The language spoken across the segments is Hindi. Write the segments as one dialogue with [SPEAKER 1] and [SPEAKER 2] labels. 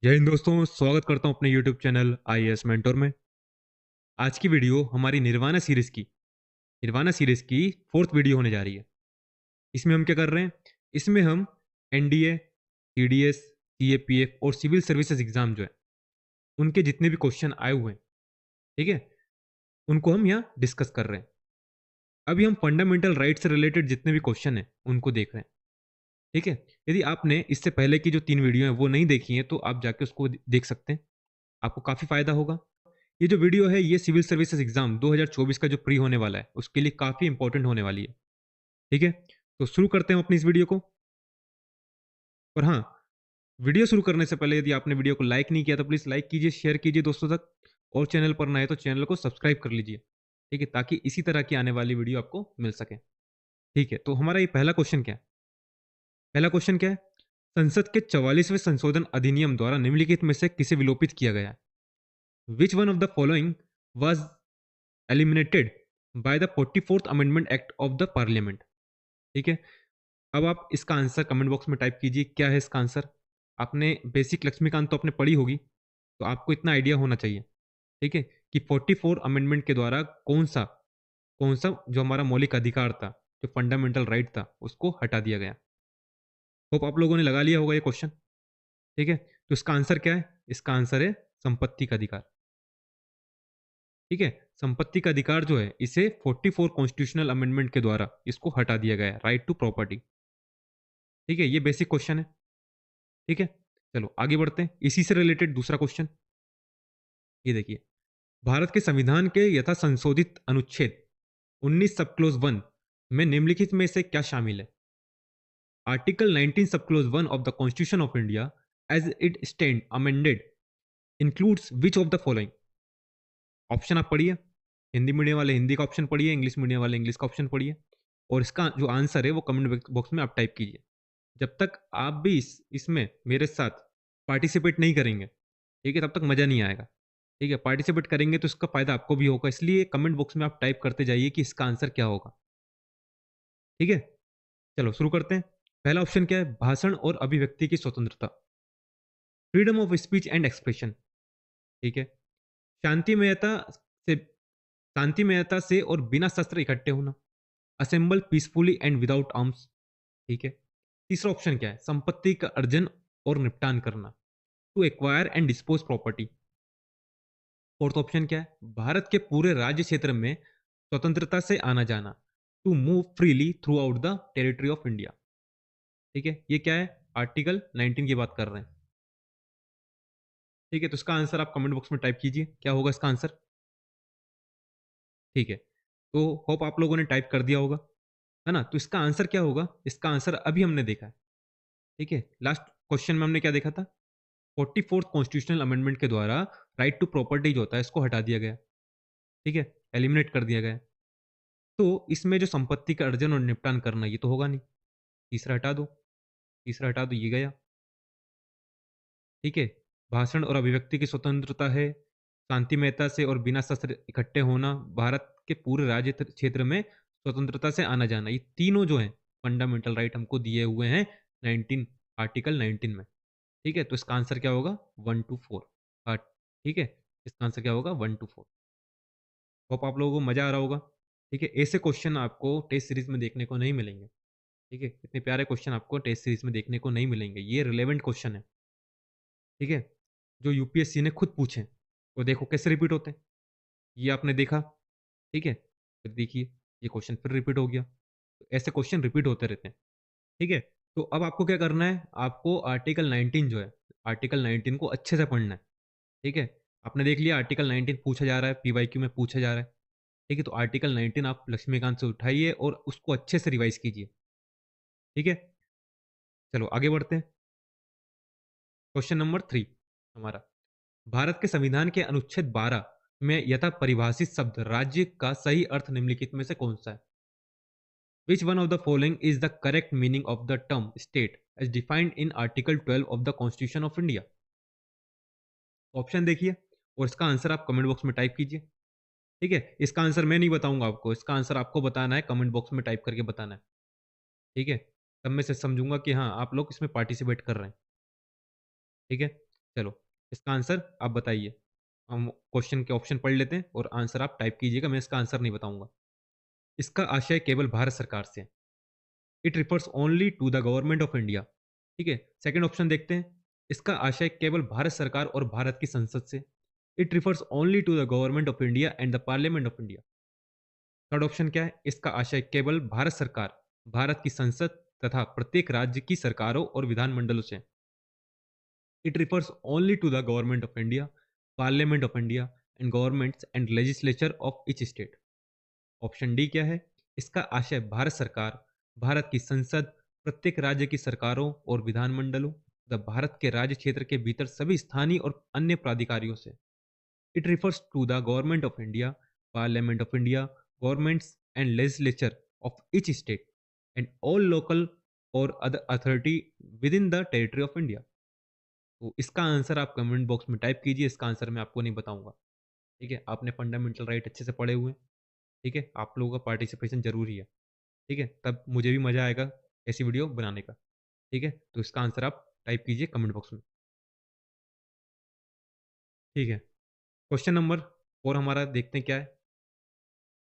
[SPEAKER 1] जय हिंद दोस्तों, स्वागत करता हूं अपने YouTube चैनल आईएएस मेंटोर में। आज की वीडियो हमारी निर्वाणा सीरीज की फोर्थ वीडियो होने जा रही है। इसमें हम क्या कर रहे हैं? इसमें हम एनडीए, टीडीएस, सीएपीएफ और सिविल सर्विसेज एग्जाम जो है उनके जितने भी क्वेश्चन आए हुए हैं, ठीक है, उनको हम यहाँ डिस्कस कर रहे हैं। अभी हम फंडामेंटल राइट से रिलेटेड जितने भी क्वेश्चन हैं उनको देख रहे हैं, ठीक है। यदि आपने इससे पहले की जो 3 वीडियो हैं वो नहीं देखी हैं तो आप जाके उसको देख सकते हैं, आपको काफ़ी फायदा होगा। ये जो वीडियो है ये सिविल सर्विसेज एग्जाम 2024 का जो प्री होने वाला है उसके लिए काफ़ी इंपॉर्टेंट होने वाली है, ठीक है। तो शुरू करते हैं अपनी इस वीडियो को। और हाँ, वीडियो शुरू करने से पहले यदि आपने वीडियो को लाइक नहीं किया तो प्लीज़ लाइक कीजिए, शेयर कीजिए दोस्तों तक, और चैनल पर नए तो चैनल को सब्सक्राइब कर लीजिए, ठीक है, ताकि इसी तरह की आने वाली वीडियो आपको मिल सके। ठीक है, तो हमारा ये पहला क्वेश्चन क्या है? पहला क्वेश्चन क्या है? संसद के 44वें संशोधन अधिनियम द्वारा निम्नलिखित में से किसे विलोपित किया गया है? Which one of the following was eliminated by the 44th amendment act of the parliament? ठीक है, अब आप इसका आंसर कमेंट बॉक्स में टाइप कीजिए। क्या है इसका आंसर? आपने बेसिक लक्ष्मीकांत तो आपने पढ़ी होगी, तो आपको इतना आइडिया होना चाहिए, ठीक है, कि 44 अमेंडमेंट के द्वारा कौन सा जो हमारा मौलिक अधिकार था, जो फंडामेंटल राइट था, उसको हटा दिया गया। होप आप लोगों ने लगा लिया होगा ये क्वेश्चन, ठीक है। तो इसका आंसर क्या है? इसका आंसर है संपत्ति का अधिकार, ठीक है। संपत्ति का अधिकार जो है इसे 44 कॉन्स्टिट्यूशनल अमेंडमेंट के द्वारा इसको हटा दिया गया है, राइट टू प्रॉपर्टी, ठीक है। ये बेसिक क्वेश्चन है, ठीक है। चलो आगे बढ़ते हैं, इसी से रिलेटेड दूसरा क्वेश्चन। ये देखिए, भारत के संविधान के यथा संशोधित अनुच्छेद 19 सब क्लोज 1 में निम्नलिखित में से क्या शामिल है? Article 19 sub clause 1 of the constitution of India as it stand amended includes which of the following? Option आप पढ़िए, हिंदी मीडियम वाले हिंदी का ऑप्शन पढ़िए, इंग्लिश मीडियम वाले इंग्लिश का ऑप्शन पढ़िए, और इसका जो आंसर है वो कमेंट बॉक्स में आप टाइप कीजिए। जब तक आप भी इसमें मेरे साथ पार्टिसिपेट नहीं करेंगे, ठीक है, तब तक मज़ा नहीं आएगा, ठीक है। पार्टिसिपेट करेंगे तो इसका फ़ायदा आपको भी होगा, इसलिए कमेंट बॉक्स में आप टाइप करते जाइए कि इसका आंसर क्या होगा, ठीक है। चलो शुरू करते हैं। पहला ऑप्शन क्या है? भाषण और अभिव्यक्ति की स्वतंत्रता, freedom of speech and expression, ठीक है। शांतिमयता से शांतिमयता से और बिना शस्त्र इकट्ठे होना, assemble peacefully and without arms, ठीक है। तीसरा ऑप्शन क्या है? संपत्ति का अर्जन और निपटान करना, to acquire and dispose property. Fourth option क्या है? भारत के पूरे राज्य क्षेत्र में स्वतंत्रता से आना जाना, to move freely throughout the territory of India, ठीक है। ये क्या है? आर्टिकल 19 की बात कर रहे हैं, ठीक है। तो इसका आंसर आप कमेंट बॉक्स में टाइप कीजिए, क्या होगा इसका आंसर, ठीक है। तो होप आप लोगों ने टाइप कर दिया होगा, है ना। तो इसका आंसर क्या होगा? इसका आंसर अभी हमने देखा है, ठीक है। लास्ट क्वेश्चन में हमने क्या देखा था? 44th कॉन्स्टिट्यूशनल अमेंडमेंट के द्वारा राइट टू प्रॉपर्टी जो होता है इसको हटा दिया गया, ठीक है, एलिमिनेट कर दिया गया। तो इसमें जो संपत्ति का अर्जन और निपटान करना ये तो होगा नहीं। तीसरा हटा दो, तीसरा हटा दो, ये गया, ठीक है। भाषण और अभिव्यक्ति की स्वतंत्रता है, शांतिमयता से और बिना शस्त्र इकट्ठे होना, भारत के पूरे राज्य क्षेत्र में स्वतंत्रता से आना जाना, ये तीनों जो हैं फंडामेंटल राइट हमको दिए हुए हैं 19 आर्टिकल 19 में, ठीक है। तो इसका आंसर क्या होगा? 1 to 4, ठीक है। इसका आंसर क्या होगा? 1 to 4। होप आप लोगों को मजा आ रहा होगा, ठीक है। ऐसे क्वेश्चन आपको टेस्ट सीरीज में देखने को नहीं मिलेंगे, ठीक है। इतने प्यारे क्वेश्चन आपको टेस्ट सीरीज में देखने को नहीं मिलेंगे, ये रिलेवेंट क्वेश्चन है, ठीक है, जो यूपीएससी ने खुद पूछे। वो देखो कैसे रिपीट होते हैं, ये आपने देखा, ठीक है। फिर देखिए ये क्वेश्चन फिर रिपीट हो गया, तो ऐसे क्वेश्चन रिपीट होते रहते हैं, ठीक है। तो अब आपको क्या करना है? आपको आर्टिकल 19 जो है, आर्टिकल 19 को अच्छे से पढ़ना है, ठीक है। आपने देख लिया आर्टिकल 19 पूछा जा रहा है, पीवाईक्यू में पूछा जा रहा है, ठीक है। तो आर्टिकल 19 आप लक्ष्मीकांत से उठाइए और उसको अच्छे से रिवाइज कीजिए, ठीक है। चलो आगे बढ़ते हैं। क्वेश्चन नंबर 3 हमारा, भारत के संविधान के अनुच्छेद 12 में यथा परिभाषित शब्द राज्य का सही अर्थ निम्नलिखित में से कौन सा है? Which one of the following is the correct meaning of the term state as defined in article 12 of the constitution of India? Option देखिए और इसका आंसर आप कमेंट बॉक्स में टाइप कीजिए, ठीक है। इसका आंसर मैं नहीं बताऊंगा आपको, इसका आंसर आपको बताना है, कमेंट बॉक्स में टाइप करके बताना है, ठीक है। तब मैं से समझूंगा कि हाँ आप लोग इसमें पार्टिसिपेट कर रहे हैं, ठीक है। चलो, इसका आंसर आप बताइए। हम क्वेश्चन के ऑप्शन पढ़ लेते हैं और आंसर आप टाइप कीजिएगा, मैं इसका आंसर नहीं बताऊँगा। इसका आशय केवल भारत सरकार से है। It refers only to the government of India. ठीक है, सेकंड ऑप्शन देखते हैं। इसका आशय केवल भारत सरकार और भारत की संसद से। It refers only to the government of India and the parliament of India. Third option क्या है? इसका आशय केवल भारत सरकार, भारत की संसद तथा प्रत्येक राज्य की सरकारों और विधानमंडलों से। It refers only to the government of India, parliament of India and governments and legislature of each state. Option D क्या है? इसका आशय भारत सरकार, भारत की संसद, प्रत्येक राज्य की सरकारों और विधानमंडलों तथा भारत के राज्य क्षेत्र के भीतर सभी स्थानीय और अन्य प्राधिकारियों से। It refers to the government of India, parliament of India, governments and legislature of each state and all local और other authority within the territory of India. तो इसका आंसर आप कमेंट बॉक्स में टाइप कीजिए, इसका आंसर मैं आपको नहीं बताऊंगा। ठीक है, आपने फंडामेंटल राइट अच्छे से पढ़े हुए हैं। ठीक है, आप लोगों का पार्टिसिपेशन जरूरी है। ठीक है, तब मुझे भी मज़ा आएगा ऐसी वीडियो बनाने का। ठीक है, तो इसका आंसर आप टाइप कीजिए कमेंट बॉक्स में। ठीक है, क्वेश्चन नंबर 4 हमारा देखते हैं क्या है।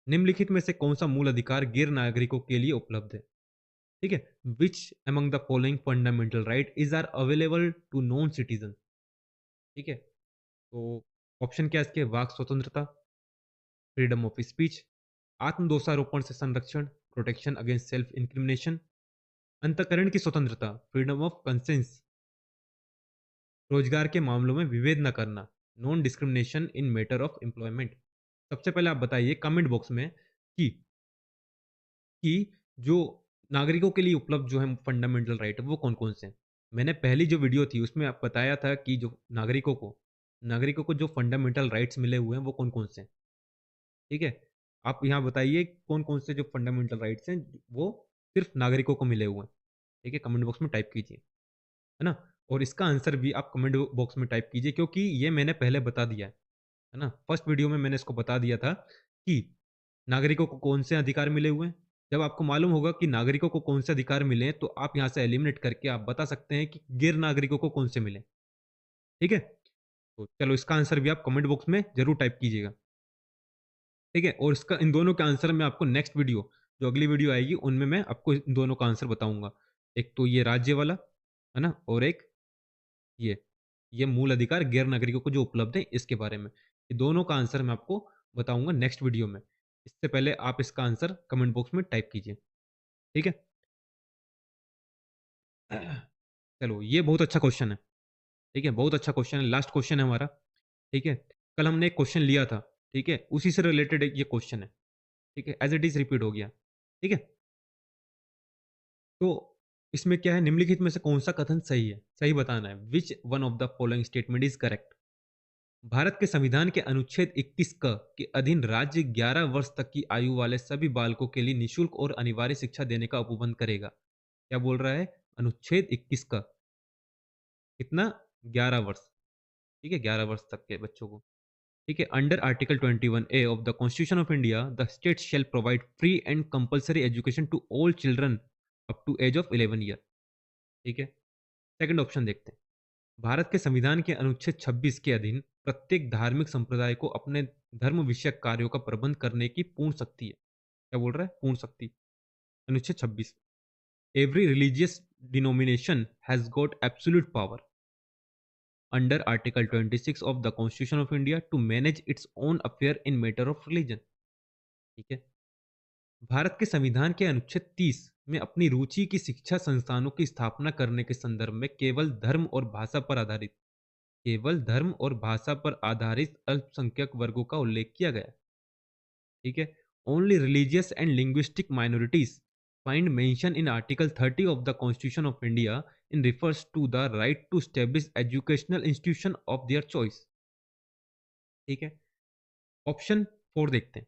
[SPEAKER 1] निम्नलिखित में से कौन सा मूल अधिकार गैर नागरिकों के लिए उपलब्ध है? ठीक है, which among the following fundamental right is are available to non citizen. ठीक है, तो ऑप्शन क्या है इसके? वाक स्वतंत्रता, फ्रीडम ऑफ स्पीच, आत्म दोषारोपण से संरक्षण, प्रोटेक्शन अगेंस्ट सेल्फ इंक्रिमिनेशन, अंतकरण की स्वतंत्रता, फ्रीडम ऑफ कंसेंस, रोजगार के मामलों में विभेद न करना, non discrimination in matter of employment. सबसे पहले आप बताइए कमेंट बॉक्स में कि जो नागरिकों के लिए उपलब्ध जो है फंडामेंटल राइट वो कौन कौन से हैं। मैंने पहली जो वीडियो थी उसमें आप बताया था कि जो नागरिकों को जो फंडामेंटल राइट्स मिले हुए हैं वो कौन कौन से हैं। ठीक है, आप यहाँ बताइए कौन कौन से जो फंडामेंटल राइट्स हैं वो सिर्फ नागरिकों को मिले हुए हैं। ठीक है, कमेंट बॉक्स में टाइप कीजिए, है ना। और इसका आंसर भी आप कमेंट बॉक्स में टाइप कीजिए, क्योंकि ये मैंने पहले बता दिया है ना। फर्स्ट वीडियो में मैंने इसको बता दिया था कि नागरिकों को कौन से अधिकार मिले हुए हैं। जब आपको मालूम होगा कि नागरिकों को कौन से अधिकार मिले हैं तो आप यहाँ से एलिमिनेट करके आप बता सकते हैं कि गैर नागरिकों को कौन से मिले। ठीक है, तो चलो इसका आंसर भी आप कमेंट बॉक्स में जरूर टाइप कीजिएगा। ठीक है, और इसका इन दोनों का आंसर मैं आपको नेक्स्ट वीडियो, जो अगली वीडियो आएगी उनमें मैं आपको इन दोनों का आंसर बताऊंगा। एक तो ये राज्य वाला, है ना, और एक ये ये मूल अधिकार गैर नागरिकों को जो उपलब्ध है इसके बारे में। ये दोनों का आंसर मैं आपको बताऊंगा नेक्स्ट वीडियो में। इससे पहले आप इसका आंसर कमेंट बॉक्स में टाइप कीजिए। ठीक है, चलो ये बहुत अच्छा क्वेश्चन है। ठीक है, बहुत अच्छा क्वेश्चन है, लास्ट क्वेश्चन है हमारा। ठीक है, कल हमने एक क्वेश्चन लिया था। ठीक है, उसी से रिलेटेड ये क्वेश्चन है। ठीक है, एज इट इज रिपीट हो गया। ठीक है, तो इसमें क्या है, निम्नलिखित में से कौन सा कथन सही है, सही बताना है। Which one of the following statement is correct? Bharat के संविधान के अनुच्छेद 21 क के अधीन राज्य 11 वर्ष तक की आयु वाले सभी बालकों के लिए निशुल्क और अनिवार्य शिक्षा देने का उपबंध करेगा। क्या बोल रहा है? अनुच्छेद 21 का कितना? 11 वर्ष। ठीक है, 11 वर्ष तक के बच्चों को। ठीक है, under article 21A of the constitution of India the state shall provide free and compulsory education to all children up to age of 11 year. ठीक है, सेकंड ऑप्शन देखते हैं। भारत के संविधान के अनुच्छेद 26 के अधीन प्रत्येक धार्मिक संप्रदाय को अपने धर्म विषयक कार्यों का प्रबंध करने की पूर्ण शक्ति है। क्या बोल रहा है? पूर्ण शक्ति। अनुच्छेद 26। Every religious denomination has got absolute power under article 26 of the constitution of India to manage its own affair in matter of religion. ठीक है, भारत के संविधान के अनुच्छेद 30 में अपनी रुचि की शिक्षा संस्थानों की स्थापना करने के संदर्भ में केवल धर्म और भाषा पर आधारित अल्पसंख्यक वर्गों का उल्लेख किया गया। ठीक है, only religious and linguistic minorities find mention in article 30 of the constitution of India in refers to the right to establish educational institution of their choice. ठीक है, ऑप्शन 4 देखते हैं।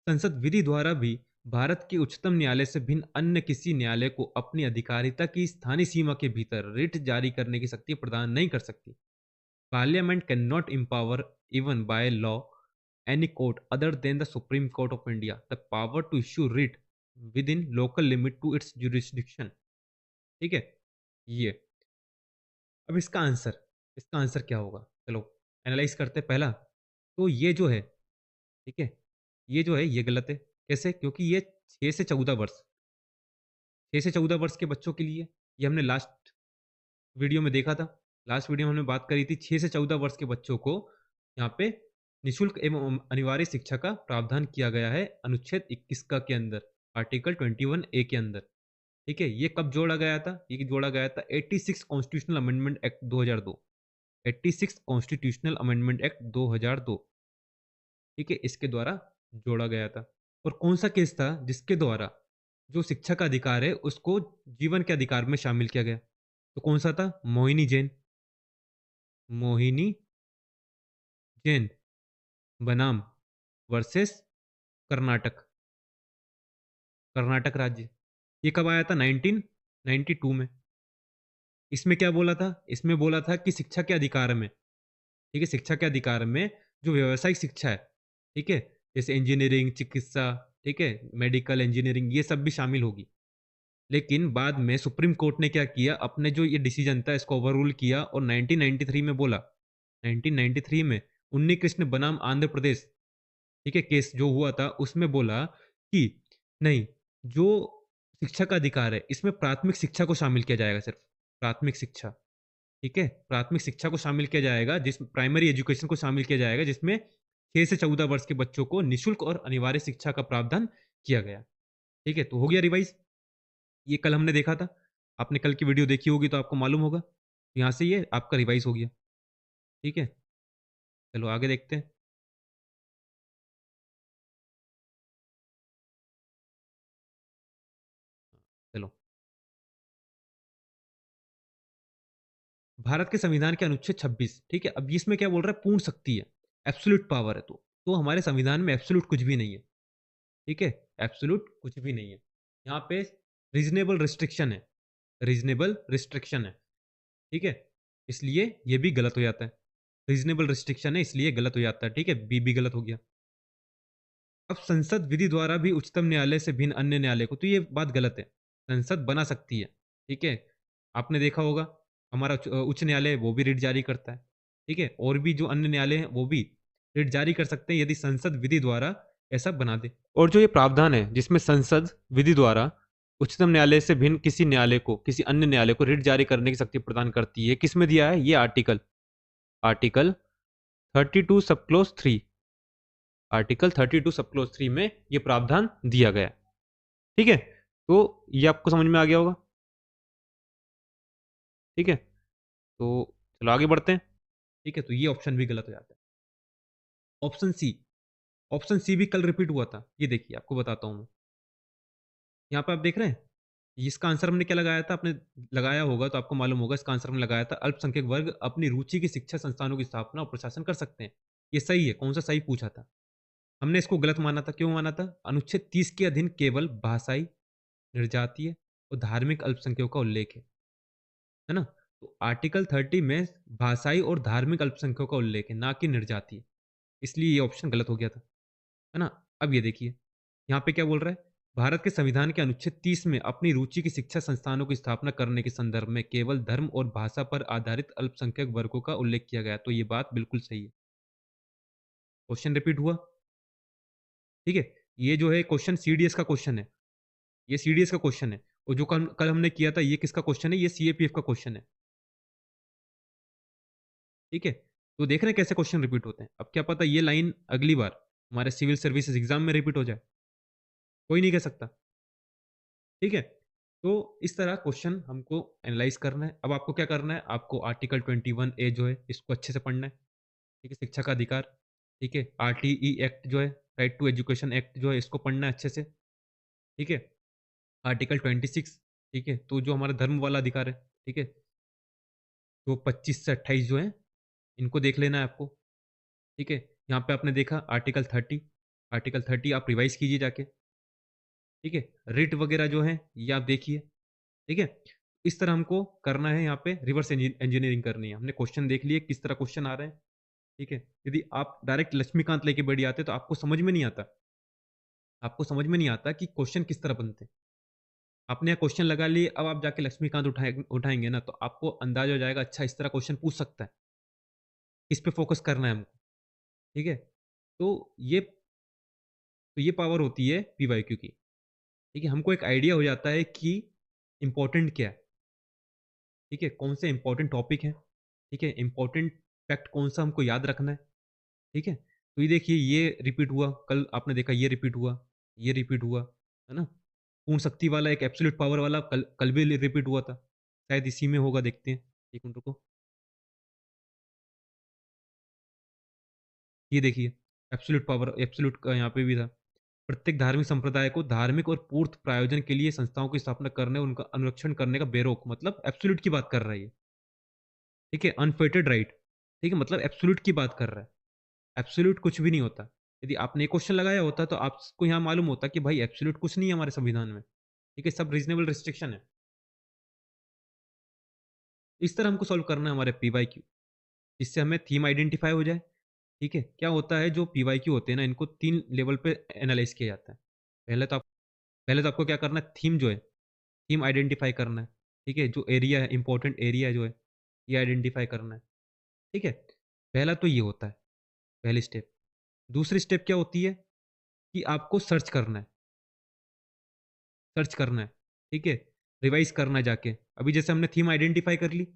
[SPEAKER 1] संसद विधि द्वारा भी भारत के उच्चतम न्यायालय से भिन्न अन्य किसी न्यायालय को अपनी अधिकारिता की स्थानीय सीमा के भीतर रिट जारी करने की शक्ति प्रदान नहीं कर सकती। Parliament cannot empower, even by law, any court other than the Supreme Court of India the power to issue writ within local limit to its jurisdiction। ठीक है, ये अब इसका आंसर, इसका आंसर क्या होगा? चलो एनालाइज़ करते हैं। पहला, तो ये जो है, ठीक है? ये जो है ये गलत है। कैसे? क्योंकि ये 6 से 14 वर्ष 6 से 14 वर्ष के बच्चों के लिए, ये हमने लास्ट वीडियो में देखा था। लास्ट वीडियो में हमने बात करी थी 6 से 14 वर्ष के बच्चों को यहाँ पे निःशुल्क एवं अनिवार्य शिक्षा का प्रावधान किया गया है अनुच्छेद 21 का के अंदर, आर्टिकल 21 ए के अंदर। ठीक है? ये कब जोड़ा गया था? ये जोड़ा गया था 86 constitutional amendment act 2002। 86 constitutional amendment act 2002, ठीक है? इसके द्वारा जोड़ा गया था। और कौन-सा केस था जिसके द्वारा जो शिक्षा का अधिकार है उसको जीवन के अधिकार में शामिल किया गया? तो कौन-सा था? मोहिनी जैन। मोहिनी जैन बनाम वर्सेस कर्नाटक, कर्नाटक राज्य। ये कब आया था? 1992 में। इसमें क्या बोला था? इसमें बोला था कि शिक्षा के अधिकार में, ठीक है? शिक्षा के अधिकार में जो व्यावसायिक शिक्षा है, ठीक है? जैसे इंजीनियरिंग, चिकित्सा, ठीक है? मेडिकल इंजीनियरिंग ये सब भी शामिल होगी। लेकिन बाद में सुप्रीम कोर्ट ने क्या किया? अपने जो ये डिसीजन था इसको ओवररूल किया और 1993 में बोला, 1993 में उन्नी कृष्ण बनाम आंध्र प्रदेश, ठीक है, केस जो हुआ था उसमें बोला कि नहीं, जो शिक्षा का अधिकार है इसमें प्राथमिक शिक्षा को शामिल किया जाएगा सिर्फ, प्राथमिक शिक्षा, ठीक है? प्राथमिक शिक्षा को शामिल किया जाएगा, जिस प्राइमरी एजुकेशन को शामिल किया जाएगा, जिसमें 6 से 14 वर्ष के बच्चों को निःशुल्क और अनिवार्य शिक्षा का प्रावधान किया गया। ठीक है? तो हो गया रिवाइज़। ये कल हमने देखा था। आपने कल की वीडियो देखी होगी तो आपको मालूम होगा। यहाँ से ये आपका रिवाइज़ हो गया। ठीक है? चलो आगे देखते हैं। चलो, भारत के संविधान के अनुच्छेद 26, ठीक है? अब इसमें क्या बोल रहा है? पूर्ण शक्ति है, एब्सोल्यूट पावर है तो हमारे संविधान में एब्सोल्यूट कुछ भी नहीं है, ठीक है? एब्सोल्यूट कुछ भी नहीं है। यहाँ पे रीज़नेबल रिस्ट्रिक्शन है, रीज़नेबल रिस्ट्रिक्शन है, ठीक है? इसलिए ये भी गलत हो जाता है। रीज़नेबल रिस्ट्रिक्शन है इसलिए गलत हो जाता है, ठीक है? बी भी गलत हो गया। अब संसद विधि द्वारा भी उच्चतम न्यायालय से भिन्न अन्य न्यायालय को, तो ये बात गलत है। संसद बना सकती है, ठीक है? आपने देखा होगा हमारा उच्च न्यायालय वो भी रिट जारी करता है, ठीक है? और भी जो अन्य न्यायालय हैं वो भी रिट जारी कर सकते हैं यदि संसद विधि द्वारा ऐसा बना दे। और जो ये प्रावधान है जिसमें संसद विधि द्वारा उच्चतम न्यायालय से भिन्न किसी न्यायालय को, किसी अन्य न्यायालय को रिट जारी करने की शक्ति प्रदान करती है, किसमें दिया है? ये article, article 32 sub clause 3, article 32 sub clause 3 में ये प्रावधान दिया गया है। ठीक है? तो ये आपको समझ में आ गया होगा। ठीक है? तो चलो आगे बढ़ते हैं। ठीक है? तो ये ऑप्शन भी गलत हो जाता है। ऑप्शन सी, ऑप्शन सी भी कल रिपीट हुआ था। ये देखिए आपको बताता हूँ मैं। यहाँ पे आप देख रहे हैं? इसका आंसर हमने क्या लगाया था? आपने लगाया होगा तो आपको मालूम होगा, इसका आंसर हमने लगाया था अल्पसंख्यक वर्ग अपनी रुचि की शिक्षा संस्थानों की स्थापना और प्रशासन कर सकते हैं। ये सही है, कौन-सा सही पूछा था? हमने इसको गलत माना था, क्यों माना था? अनुच्छेद 30 के अधीन केवल भाषाई, निर्जातीय और धार्मिक अल्पसंख्यकों का उल्लेख है ना? तो आर्टिकल 30 में भाषाई और धार्मिक अल्पसंख्यकों का उल्लेख है, ना कि निर्जातीय। इसलिए ये ऑप्शन गलत हो गया था, है ना? अब ये देखिए, यहाँ पे क्या बोल रहा है? भारत के संविधान के अनुच्छेद 30 में अपनी रुचि की शिक्षा संस्थानों की स्थापना करने के संदर्भ में केवल धर्म और भाषा पर आधारित अल्पसंख्यक वर्गों का उल्लेख किया गया है। तो ये बात बिल्कुल सही है। क्वेश्चन रिपीट हुआ, ठीक है? ये जो है क्वेश्चन सीडीएस का क्वेश्चन है। ये सीडीएस का क्वेश्चन है और जो कल कल हमने किया था ये किसका क्वेश्चन है? ये सीएपीएफ का क्वेश्चन है, ठीक है? तो देख रहे हैं कैसे क्वेश्चन रिपीट होते हैं। अब क्या पता ये लाइन अगली बार हमारे सिविल सर्विसेज एग्जाम में रिपीट हो जाए, कोई नहीं कह सकता, ठीक है? तो इस तरह क्वेश्चन हमको एनालाइज़ करना है। अब आपको क्या करना है? आपको आर्टिकल 21 ए जो है इसको अच्छे से पढ़ना है, ठीक है? शिक्षा का अधिकार, ठीक है? आरटीई एक्ट जो है, राइट टू एजुकेशन एक्ट जो है इसको पढ़ना है अच्छे से, ठीक है? आर्टिकल 26, ठीक है? तो जो हमारा धर्म वाला अधिकार है, ठीक है? तो 25 से 28 जो है इनको देख लेना है आपको, ठीक है? यहाँ पे आपने देखा आर्टिकल 30, आर्टिकल 30 आप रिवाइज़ कीजिए जाके, ठीक है? रिट वगैरह जो है ये आप देखिए, ठीक है? इस तरह हमको करना है, यहाँ पे रिवर्स इंजीनियरिंग करनी है। हमने क्वेश्चन देख लिए किस तरह क्वेश्चन आ रहे हैं, ठीक है? यदि आप डायरेक्ट लक्ष्मीकांत लेके बैठ जाते तो आपको समझ में नहीं आता, आपको समझ में नहीं आता कि क्वेश्चन किस तरह बनते हैं। आपने यहाँ क्वेश्चन लगा लिए, अब आप जाके लक्ष्मीकांत उठाएँगे ना तो आपको अंदाज़ा हो जाएगा अच्छा इस तरह क्वेश्चन पूछ सकता है। किस पे फोकस करना है हमको, ठीक है? तो ये पावर होती है पीवाईक्यू की, ठीक है? हमको एक आइडिया हो जाता है कि इम्पोर्टेंट क्या है, ठीक है? कौन से इम्पोर्टेंट टॉपिक हैं, ठीक है? इम्पोर्टेंट फैक्ट कौन-सा हमको याद रखना है, ठीक है? तो ये देखिए ये रिपीट हुआ, कल आपने देखा ये रिपीट हुआ, ये रिपीट हुआ, है ना? पूर्ण शक्ति वाला एक एब्सोल्यूट पावर वाला कल कल भी रिपीट हुआ था। शायद इसी में होगा, देखते हैं। 1 मिनट रुको। ये देखिए एब्सोल्यूट पावर, एब्सोल्यूट का यहाँ पे भी था। प्रत्येक धार्मिक संप्रदाय को धार्मिक और पूर्त प्रायोजन के लिए संस्थाओं की स्थापना करने और उनका अनुरक्षण करने का बेरोक, मतलब एब्सोल्यूट की बात कर रहा है ये, ठीक है? अनफेटेड राइट, ठीक है? मतलब एब्सोल्यूट की बात कर रहा है। एब्सोल्यूट कुछ भी नहीं होता। यदि आपने ये क्वेश्चन लगाया होता तो आपको यहाँ मालूम होता कि भाई एब्सोल्यूट कुछ नहीं है हमारे संविधान में, ठीक है? सब रीज़नेबल रिस्ट्रिक्शन है। इस तरह हमको सॉल्व करना है हमारे पीवाईक्यू, जिससे हमें थीम आइडेंटिफाई हो जाए, ठीक है? क्या होता है जो पीवाईक्यू होते हैं ना, इनको 3 लेवल पे एनालाइज़ किया जाता है। पहले तो आप पहले तो आपको क्या करना है, थीम जो है, थीम आइडेंटिफाई करना है, ठीक है? जो एरिया है, इम्पोर्टेंट एरिया जो है, ये आइडेंटिफाई करना है, ठीक है? पहला तो ये होता है, पहली स्टेप। दूसरी स्टेप क्या होती है कि आपको सर्च करना है, सर्च करना है, ठीक है? रिवाइज़ करना है जाके। अभी जैसे हमने थीम आइडेंटिफाई कर ली,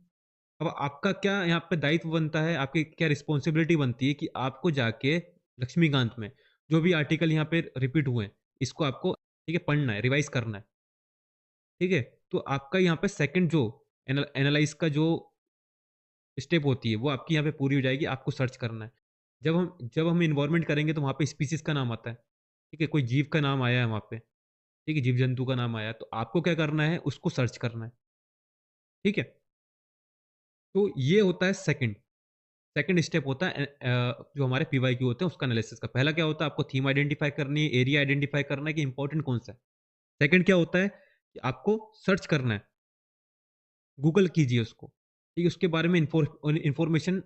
[SPEAKER 1] अब आपका क्या यहाँ पे दायित्व बनता है, आपकी क्या रिस्पॉन्सिबिलिटी बनती है कि आपको जाके लक्ष्मीकांत में जो भी आर्टिकल यहाँ पे रिपीट हुए हैं, इसको आपको, ठीक है, पढ़ना है, रिवाइज़ करना है, ठीक है? तो आपका यहाँ पे सेकंड जो एनालाइज़ का जो स्टेप होती है, वो आपकी यहाँ पे पूरी हो जाएगी, आपको सर्च करना है। जब हम इन्वायरमेंट करेंगे तो वहाँ पे स्पीशीज़ का नाम आता है, ठीक है? कोई जीव का नाम आया है वहाँ पे, ठीक है? जीव-जंतु का नाम आया, तो आपको क्या करना है, उसको सर्च करना है, ठीक है? तो ये होता है सेकंड। सेकंड स्टेप होता है जो हमारे पीवाईक्यू होते हैं उसका एनालिसिस का। पहला क्या होता है, आपको थीम आइडेंटिफाई करनी है, एरिया आइडेंटिफाई करना है कि इंपॉर्टेंट कौन-सा है। सेकंड क्या होता है कि आपको सर्च करना है, गूगल कीजिए उसको, ठीक है? उसके बारे में इन्फॉर्मेशन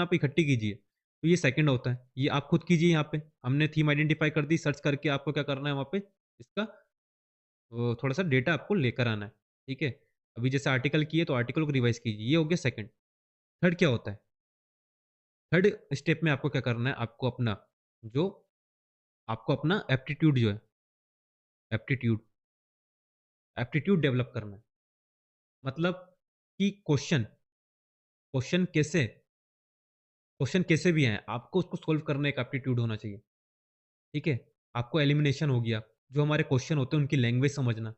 [SPEAKER 1] आप इकट्ठी कीजिए। तो ये सेकंड होता है, ये आप खुद कीजिए यहाँ पे। हमने थीम आइडेंटिफाई कर दी, सर्च करके आपको क्या करना है वहाँ पे, इसका थोड़ा-सा डेटा आपको लेकर आना है, ठीक है? अभी जैसे आर्टिकल की है तो आर्टिकल को रिवाइज़ कीजिए, ये हो गया सेकंड। थर्ड क्या होता है? थर्ड स्टेप में आपको क्या करना है, आपको अपना एप्टीट्यूड जो है, एप्टीट्यूड एप्टीट्यूड डेवलप करना है। मतलब कि क्वेश्चन कैसे भी आएँ, आपको उसको सॉल्व करने का एप्टीट्यूड होना चाहिए, ठीक है? आपको एलिमिनेशन हो गया, जो हमारे क्वेश्चन होते हैं उनकी लैंग्वेज समझना,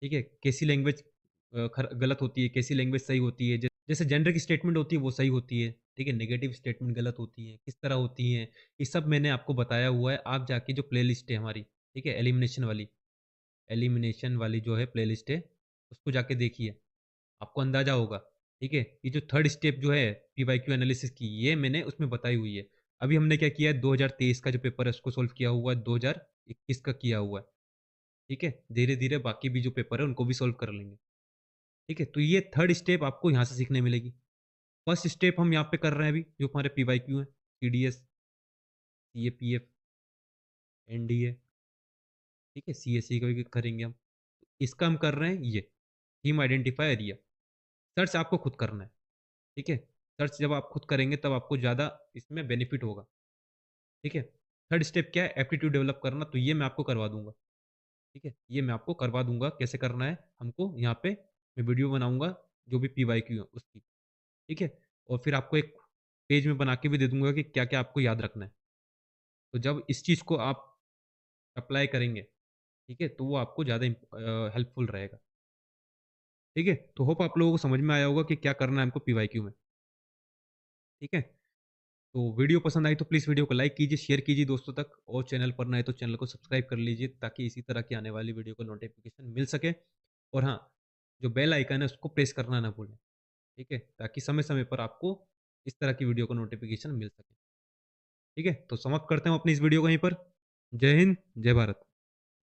[SPEAKER 1] ठीक है? कैसी लैंग्वेज गलत होती है, कैसी लैंग्वेज सही होती है। जैसे जेनेरिक स्टेटमेंट होती है वो सही होती है, ठीक है? नेगेटिव स्टेटमेंट गलत होती है, किस तरह होती हैं, ये सब मैंने आपको बताया हुआ है। आप जाके जो प्लेलिस्ट है हमारी, ठीक है? एलिमिनेशन वाली जो है प्लेलिस्ट है, उसको जाके देखिए, आपको अंदाज़ा होगा, ठीक है? ये जो थर्ड स्टेप जो है पीवाईक्यू एनालिसिस की, ये मैंने उसमें बताई हुई है। अभी हमने क्या किया है, 2023 का जो पेपर है उसको सॉल्व किया हुआ है, 2021 का किया हुआ है, ठीक है? धीरे-धीरे बाकी भी जो पेपर है उनको भी सॉल्व कर लेंगे, ठीक है? तो ये थर्ड स्टेप आपको यहाँ से सीखने मिलेगी। फर्स्ट स्टेप हम यहाँ पे कर रहे हैं अभी, जो हमारे पीवाईक्यू हैं, सीडीएस, सीएपीएफ, एनडीए, ठीक है? सीएसई का भी करेंगे हम। इसका हम कर रहे हैं ये, थीम आइडेंटिफाई एरिया। सर्च आपको खुद करना है, ठीक है? सर्च जब आप खुद करेंगे तब आपको ज़्यादा इसमें बेनिफिट होगा, ठीक है? थर्ड स्टेप क्या है? एप्टीट्यूड डेवलप करना, तो ये मैं आपको करवा दूँगा, ठीक है? ये मैं आपको करवा दूँगा, कैसे करना है हमको, यहाँ पे मैं वीडियो बनाऊँगा, जो भी पीवाईक्यू है उसकी, ठीक है? और फिर आपको एक पेज में बना के भी दे दूँगा कि क्या-क्या आपको याद रखना है। तो जब इस चीज़ को आप अप्लाई करेंगे, ठीक है? तो वो आपको ज़्यादा हेल्पफुल रहेगा, ठीक है? तो होप आप लोगों को समझ में आया होगा कि क्या करना है हमको पीवाईक्यू में, ठीक है? तो वीडियो पसंद आई तो प्लीज़ वीडियो को लाइक कीजिए, शेयर कीजिए दोस्तों तक, और चैनल पर नए तो चैनल को सब्सक्राइब कर लीजिए ताकि इसी तरह की आने वाली वीडियो का नोटिफ़िकेशन मिल सके। और हाँ, जो बेल आइकन है उसको प्रेस करना ना भूलें, ठीक है? ताकि समय-समय पर आपको इस तरह की वीडियो का नोटिफ़िकेशन मिल सके, ठीक है? तो समाप्त करते हैं हम अपनी इस वीडियो को यहीं पर। जय हिंद, जय भारत।